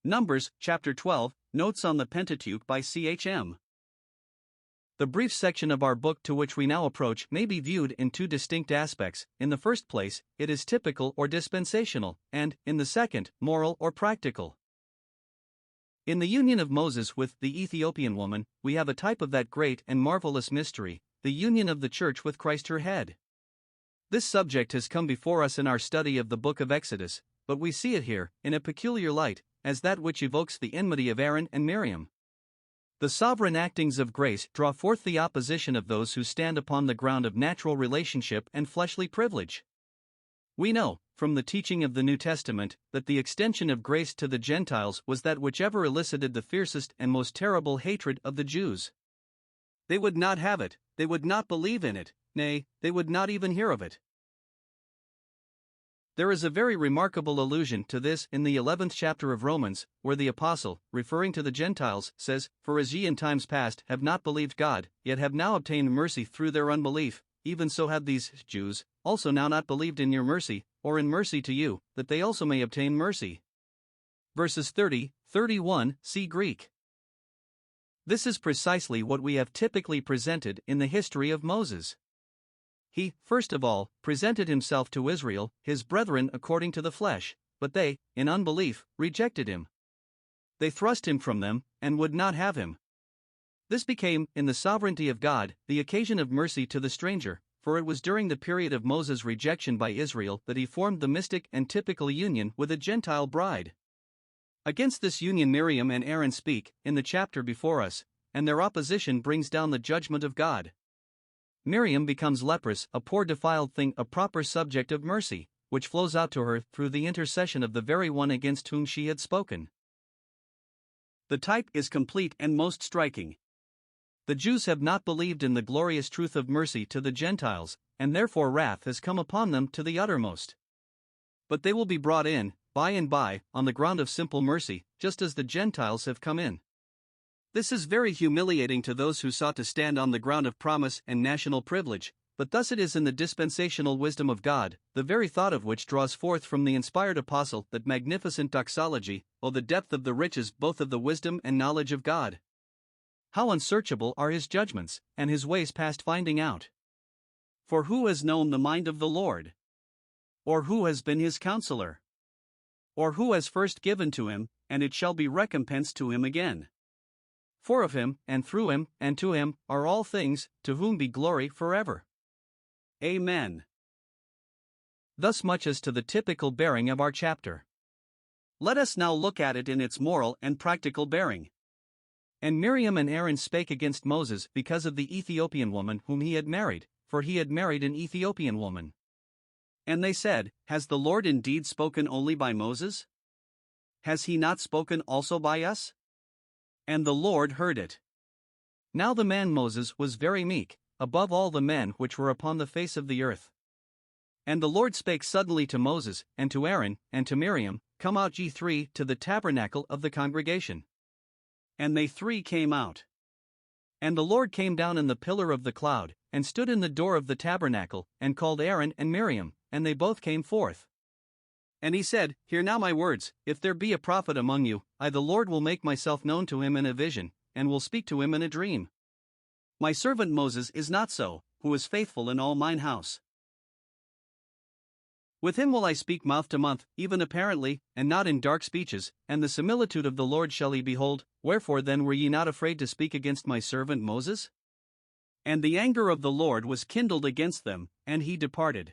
Numbers, chapter 12, Notes on the Pentateuch by C.H.M. The brief section of our book to which we now approach may be viewed in two distinct aspects. In the first place, it is typical or dispensational, and, in the second, moral or practical. In the union of Moses with the Ethiopian woman, we have a type of that great and marvelous mystery, the union of the church with Christ her head. This subject has come before us in our study of the book of Exodus, but we see it here, in a peculiar light, as that which evokes the enmity of Aaron and Miriam. The sovereign actings of grace draw forth the opposition of those who stand upon the ground of natural relationship and fleshly privilege. We know, from the teaching of the New Testament, that the extension of grace to the Gentiles was that which ever elicited the fiercest and most terrible hatred of the Jews. They would not have it, they would not believe in it, nay, they would not even hear of it. There is a very remarkable allusion to this in the 11th chapter of Romans, where the apostle, referring to the Gentiles, says, "For as ye in times past have not believed God, yet have now obtained mercy through their unbelief, even so have these Jews also now not believed in your mercy, or in mercy to you, that they also may obtain mercy." Verses 30, 31, see Greek. This is precisely what we have typically presented in the history of Moses. He, first of all, presented himself to Israel, his brethren according to the flesh, but they, in unbelief, rejected him. They thrust him from them, and would not have him. This became, in the sovereignty of God, the occasion of mercy to the stranger, for it was during the period of Moses' rejection by Israel that he formed the mystic and typical union with a Gentile bride. Against this union Miriam and Aaron speak, in the chapter before us, and their opposition brings down the judgment of God. Miriam becomes leprous, a poor defiled thing, a proper subject of mercy, which flows out to her through the intercession of the very one against whom she had spoken. The type is complete and most striking. The Jews have not believed in the glorious truth of mercy to the Gentiles, and therefore wrath has come upon them to the uttermost. But they will be brought in, by and by, on the ground of simple mercy, just as the Gentiles have come in. This is very humiliating to those who sought to stand on the ground of promise and national privilege, but thus it is in the dispensational wisdom of God, the very thought of which draws forth from the inspired apostle that magnificent doxology, "O the depth of the riches both of the wisdom and knowledge of God! How unsearchable are his judgments, and his ways past finding out! For who has known the mind of the Lord? Or who has been his counselor? Or who has first given to him, and it shall be recompensed to him again? For of him, and through him, and to him, are all things, to whom be glory forever. Amen." Thus much as to the typical bearing of our chapter. Let us now look at it in its moral and practical bearing. "And Miriam and Aaron spake against Moses because of the Ethiopian woman whom he had married, for he had married an Ethiopian woman. And they said, Has the Lord indeed spoken only by Moses? Has he not spoken also by us? And the Lord heard it. Now the man Moses was very meek, above all the men which were upon the face of the earth. And the Lord spake suddenly to Moses, and to Aaron, and to Miriam, Come out ye three to the tabernacle of the congregation. And they three came out. And the Lord came down in the pillar of the cloud, and stood in the door of the tabernacle, and called Aaron and Miriam, and they both came forth. And he said, Hear now my words, if there be a prophet among you, I the Lord will make myself known to him in a vision, and will speak to him in a dream. My servant Moses is not so, who is faithful in all mine house. With him will I speak mouth to mouth, even apparently, and not in dark speeches, and the similitude of the Lord shall he behold. Wherefore then were ye not afraid to speak against my servant Moses? And the anger of the Lord was kindled against them, and he departed.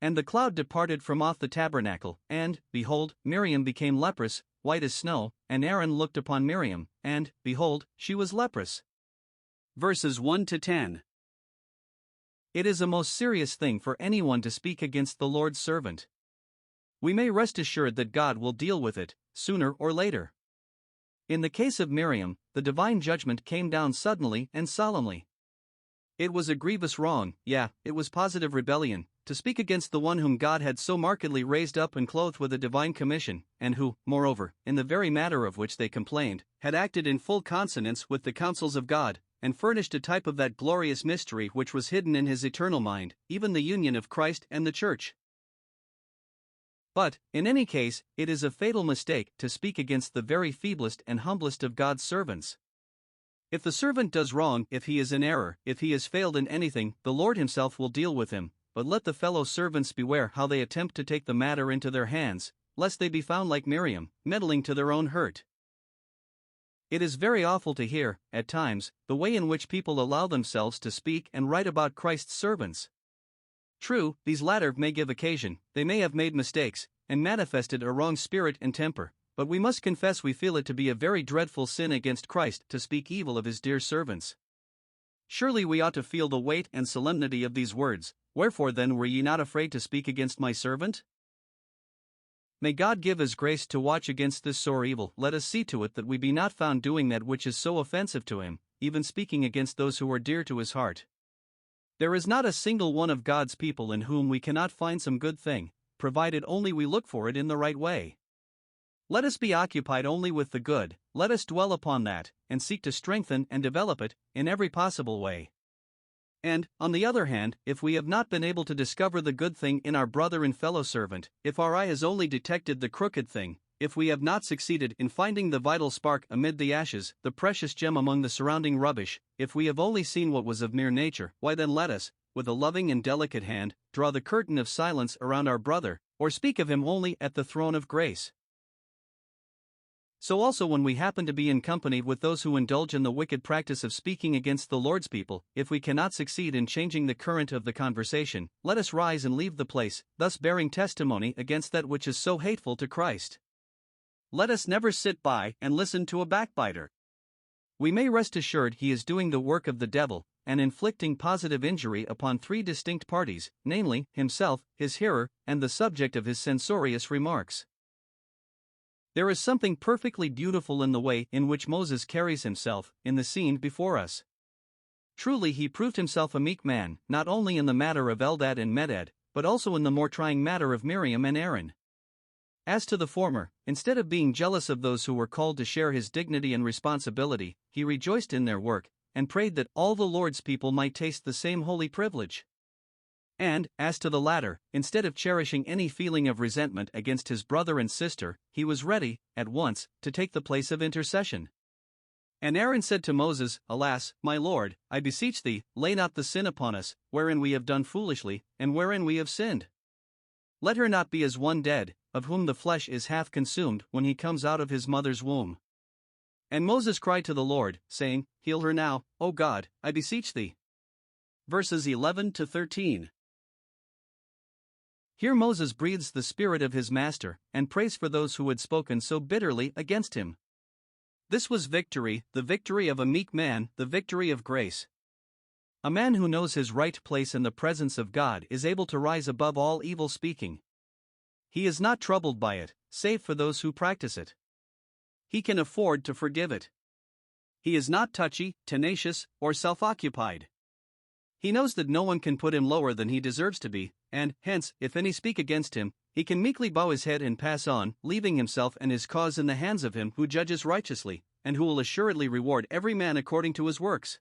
And the cloud departed from off the tabernacle, and, behold, Miriam became leprous, white as snow, and Aaron looked upon Miriam, and, behold, she was leprous." Verses 1 to 10. It is a most serious thing for anyone to speak against the Lord's servant. We may rest assured that God will deal with it, sooner or later. In the case of Miriam, the divine judgment came down suddenly and solemnly. It was a grievous wrong, it was positive rebellion, to speak against the one whom God had so markedly raised up and clothed with a divine commission, and who, moreover, in the very matter of which they complained, had acted in full consonance with the counsels of God, and furnished a type of that glorious mystery which was hidden in his eternal mind, even the union of Christ and the Church. But, in any case, it is a fatal mistake to speak against the very feeblest and humblest of God's servants. If the servant does wrong, if he is in error, if he has failed in anything, the Lord himself will deal with him, but let the fellow servants beware how they attempt to take the matter into their hands, lest they be found like Miriam, meddling to their own hurt. It is very awful to hear, at times, the way in which people allow themselves to speak and write about Christ's servants. True, these latter may give occasion, they may have made mistakes, and manifested a wrong spirit and temper, but we must confess we feel it to be a very dreadful sin against Christ to speak evil of his dear servants. Surely we ought to feel the weight and solemnity of these words. Wherefore then were ye not afraid to speak against my servant? May God give us grace to watch against this sore evil. Let us see to it that we be not found doing that which is so offensive to him, even speaking against those who are dear to his heart. There is not a single one of God's people in whom we cannot find some good thing, provided only we look for it in the right way. Let us be occupied only with the good, let us dwell upon that, and seek to strengthen and develop it, in every possible way. And, on the other hand, if we have not been able to discover the good thing in our brother and fellow servant, if our eye has only detected the crooked thing, if we have not succeeded in finding the vital spark amid the ashes, the precious gem among the surrounding rubbish, if we have only seen what was of mere nature, why then let us, with a loving and delicate hand, draw the curtain of silence around our brother, or speak of him only at the throne of grace. So also when we happen to be in company with those who indulge in the wicked practice of speaking against the Lord's people, if we cannot succeed in changing the current of the conversation, let us rise and leave the place, thus bearing testimony against that which is so hateful to Christ. Let us never sit by and listen to a backbiter. We may rest assured he is doing the work of the devil, and inflicting positive injury upon three distinct parties, namely, himself, his hearer, and the subject of his censorious remarks. There is something perfectly beautiful in the way in which Moses carries himself in the scene before us. Truly he proved himself a meek man, not only in the matter of Eldad and Medad, but also in the more trying matter of Miriam and Aaron. As to the former, instead of being jealous of those who were called to share his dignity and responsibility, he rejoiced in their work, and prayed that all the Lord's people might taste the same holy privilege. And, as to the latter, instead of cherishing any feeling of resentment against his brother and sister, he was ready, at once, to take the place of intercession. And Aaron said to Moses, Alas, my Lord, I beseech thee, lay not the sin upon us, wherein we have done foolishly, and wherein we have sinned. Let her not be as one dead, of whom the flesh is half consumed when he comes out of his mother's womb. And Moses cried to the Lord, saying, Heal her now, O God, I beseech thee. Verses 11 to 13. Here Moses breathes the spirit of his master, and prays for those who had spoken so bitterly against him. This was victory, the victory of a meek man, the victory of grace. A man who knows his right place in the presence of God is able to rise above all evil speaking. He is not troubled by it, save for those who practice it. He can afford to forgive it. He is not touchy, tenacious, or self-occupied. He knows that no one can put him lower than he deserves to be, and, hence, if any speak against him, he can meekly bow his head and pass on, leaving himself and his cause in the hands of him who judges righteously, and who will assuredly reward every man according to his works.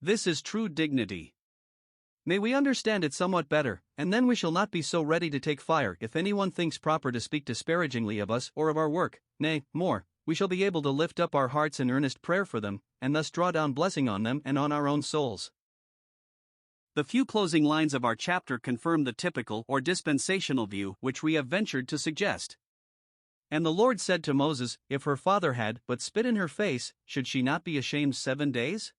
This is true dignity. May we understand it somewhat better, and then we shall not be so ready to take fire if anyone thinks proper to speak disparagingly of us or of our work. Nay, more, we shall be able to lift up our hearts in earnest prayer for them, and thus draw down blessing on them and on our own souls. The few closing lines of our chapter confirm the typical or dispensational view which we have ventured to suggest. And the Lord said to Moses, If her father had but spit in her face, should she not be ashamed 7 days?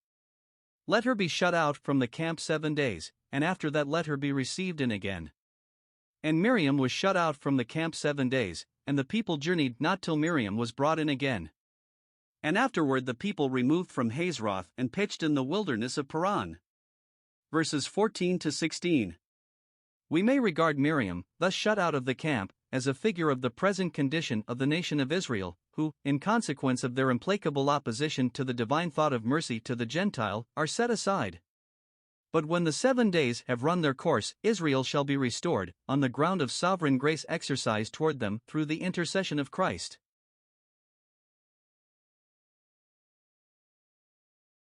Let her be shut out from the camp 7 days, and after that let her be received in again. And Miriam was shut out from the camp 7 days, and the people journeyed not till Miriam was brought in again. And afterward the people removed from Hazeroth and pitched in the wilderness of Paran. Verses 14 to 16. We may regard Miriam, thus shut out of the camp, as a figure of the present condition of the nation of Israel, who, in consequence of their implacable opposition to the divine thought of mercy to the Gentile, are set aside. But when the 7 days have run their course, Israel shall be restored, on the ground of sovereign grace exercised toward them through the intercession of Christ.